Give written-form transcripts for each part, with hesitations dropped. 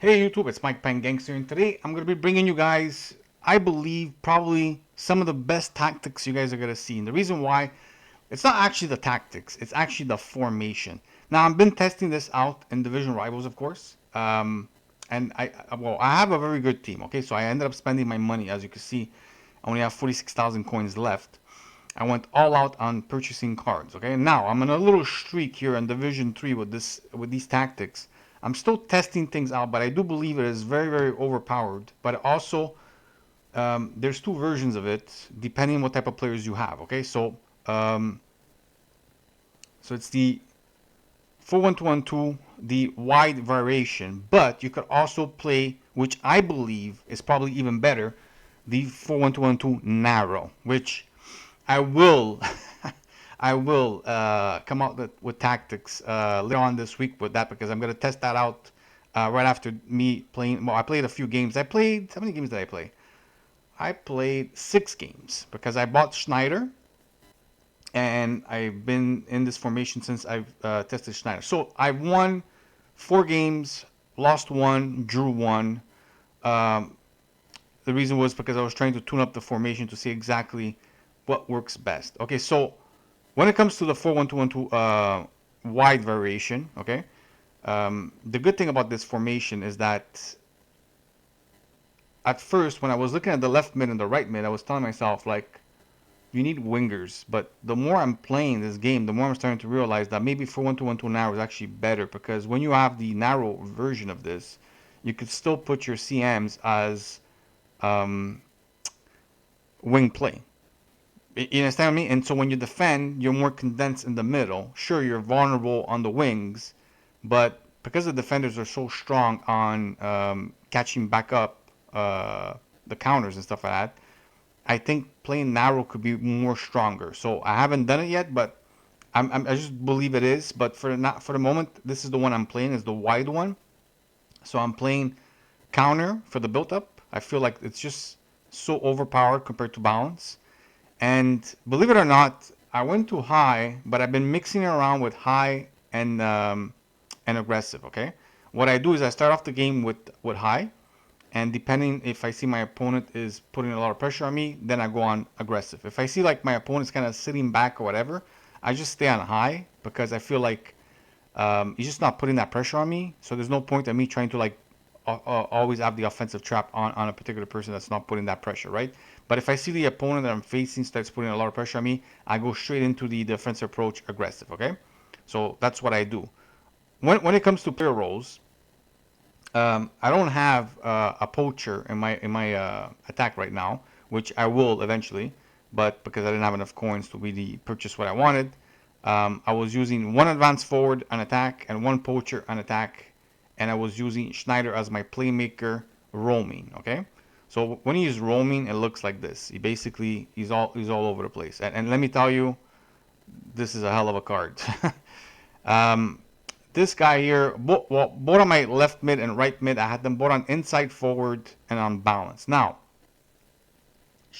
Hey YouTube, it's Mike Penn Gangster, and today I'm going to be bringing you guys, I believe, probably some of the best tactics you guys are going to see. And the reason why, it's not actually the tactics, it's actually the formation. Now, I've been testing this out in Division Rivals, of course. And I have a very good team, okay? So I ended up spending my money. As you can see, I only have 46,000 coins left. I went all out on purchasing cards, okay? Now, I'm on a little streak here in Division 3 with these tactics. I'm still testing things out, but I do believe it is very, very overpowered. But also, there's two versions of it, depending on what type of players you have, okay? Um, so it's the 4-1-2-1-2, the wide variation, but you could also play, which I believe is probably even better, the 4-1-2-1-2 narrow, which I will I will come out with tactics later on this week with that, because I'm going to test that out right after me playing. Well, I played a few games. How many games did I play? I played 6 games because I bought Schneider, and I've been in this formation since I've tested Schneider. So I won 4 games, lost 1, drew 1. Um, the reason was because I was trying to tune up the formation to see exactly what works best. Okay, so when it comes to the 4-1-2-1-2 wide variation, okay, the good thing about this formation is that at first, when I was looking at the left mid and the right mid, I was telling myself, like, you need wingers. But the more I'm playing this game, the more I'm starting to realize that maybe 4-1-2-1-2 narrow is actually better, because when you have the narrow version of this, you could still put your CMs as um, wing play. You understand me? And so when you defend, you're more condensed in the middle. Sure, you're vulnerable on the wings, but because the defenders are so strong on catching back up the counters and stuff like that, I think playing narrow could be more stronger. So I haven't done it yet, but I just believe it is. But not for the moment, this is the one I'm playing, is the wide one. So I'm playing counter for the built up. I feel like it's just so overpowered compared to balance. And believe it or not, I went to high, but I've been mixing it around with high and aggressive. Okay, what I do is I start off the game with high, and depending if I see my opponent is putting a lot of pressure on me, then I go on aggressive. If I see like my opponent's kind of sitting back or whatever, I just stay on high, because I feel like he's just not putting that pressure on me. So there's no point in me trying to like always have the offensive trap on a particular person that's not putting that pressure, right? But if I see the opponent that I'm facing starts putting a lot of pressure on me, I go straight into the defensive approach aggressive, okay? So that's what I do. When it comes to player roles, I don't have a poacher in my attack right now, which I will eventually, but because I didn't have enough coins to really purchase what I wanted, I was using one advanced forward on attack and one poacher on attack, and I was using Schneider as my playmaker roaming. Okay, so when he's roaming, it looks like this. He's all over the place, and let me tell you, this is a hell of a card. um, this guy here, both on my left mid and right mid, I had them both on inside forward and on balance. Now,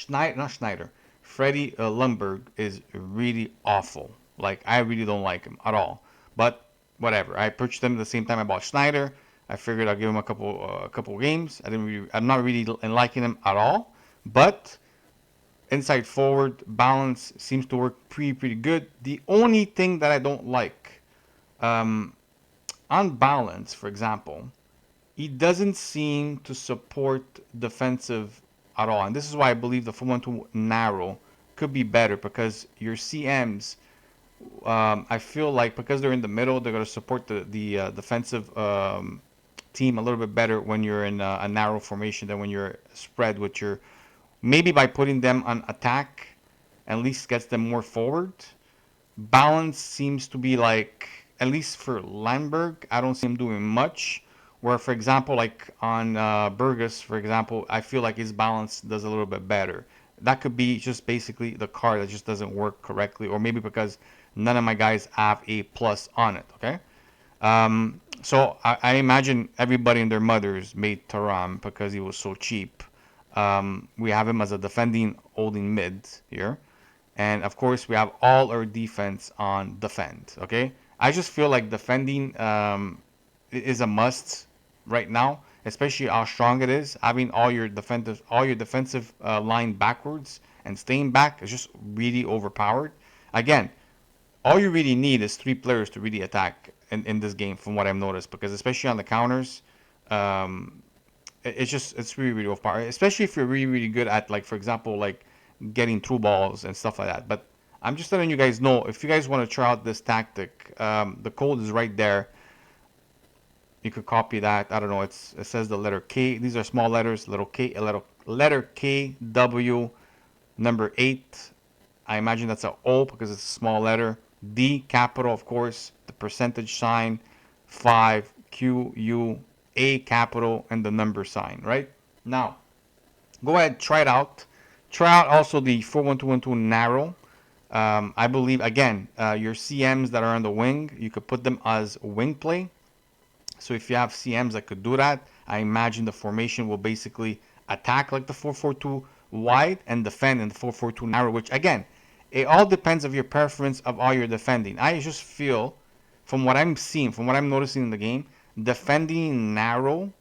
not Schneider, Freddie Lundberg is really awful. Like, I really don't like him at all. But whatever, I purchased him at the same time I bought Schneider. I figured I'd give him a couple games. I'm not really liking him at all. But inside forward balance seems to work pretty good. The only thing that I don't like, um, on balance, for example, he doesn't seem to support defensive at all. And this is why I believe the 4-1-2 narrow could be better, because your CMs, I feel like because they're in the middle, they're going to support the defensive team a little bit better when you're in a narrow formation than when you're spread with your. Maybe by putting them on attack, at least gets them more forward. Balance seems to be like, at least for Landberg, I don't see him doing much. Where, for example, like on Burgess, for example, I feel like his balance does a little bit better. That could be just basically the card that just doesn't work correctly, or maybe because none of my guys have a plus on it. Okay, so I imagine everybody and their mothers made Taram because he was so cheap. We have him as a defending holding mid here. And of course, we have all our defense on defend. Okay, I just feel like defending is a must right now. especially how strong it is. Having all your defensive line backwards and staying back is just really overpowered. Again, all you really need is 3 players to really attack in this game, from what I've noticed, because especially on the counters, um, it's really really overpowered. Especially if you're really really good at, like, for example, like getting through balls and stuff like that. But I'm just letting you guys know, if you guys want to try out this tactic, the code is right there. You could copy that. I don't know. It says the letter K. These are small letters. Little K, a little letter K, W, number 8. I imagine that's a O because it's a small letter. D, capital, of course. The percentage sign. 5, Q, U, A, capital, and the number sign. Right now, go ahead, try it out. Try out also the 4-1-2-1-2 narrow. I believe, again, your CMs that are on the wing, you could put them as wing play. So if you have CMs that could do that, I imagine the formation will basically attack like the 4-4-2 wide and defend in the 4-4-2 narrow, which again, it all depends of your preference of how you're defending. I just feel, from what I'm seeing, from what I'm noticing in the game, defending narrow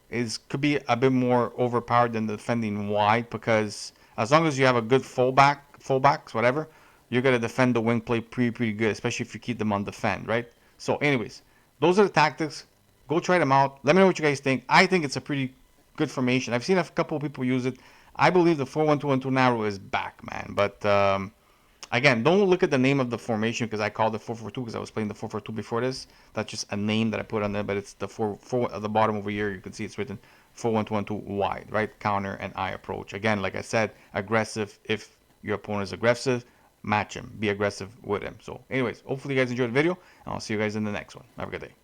could be a bit more overpowered than defending wide, because as long as you have a good fullbacks, whatever, you're gonna defend the wing play pretty good, especially if you keep them on defend, right? So, anyways, those are the tactics. Go try them out. Let me know what you guys think. I think it's a pretty good formation. I've seen a couple of people use it. I believe the 4-1-2-1-2 narrow is back, man. But again, don't look at the name of the formation because I called it 4-4-2 because I was playing the 4-4-2 before this. That's just a name that I put on there, but it's the 4 at the bottom over here. You can see it's written 4-1-2-1-2 wide, right? Counter and I approach. Again, like I said, aggressive. If your opponent is aggressive, match him. Be aggressive with him. So anyways, hopefully you guys enjoyed the video, and I'll see you guys in the next one. Have a good day.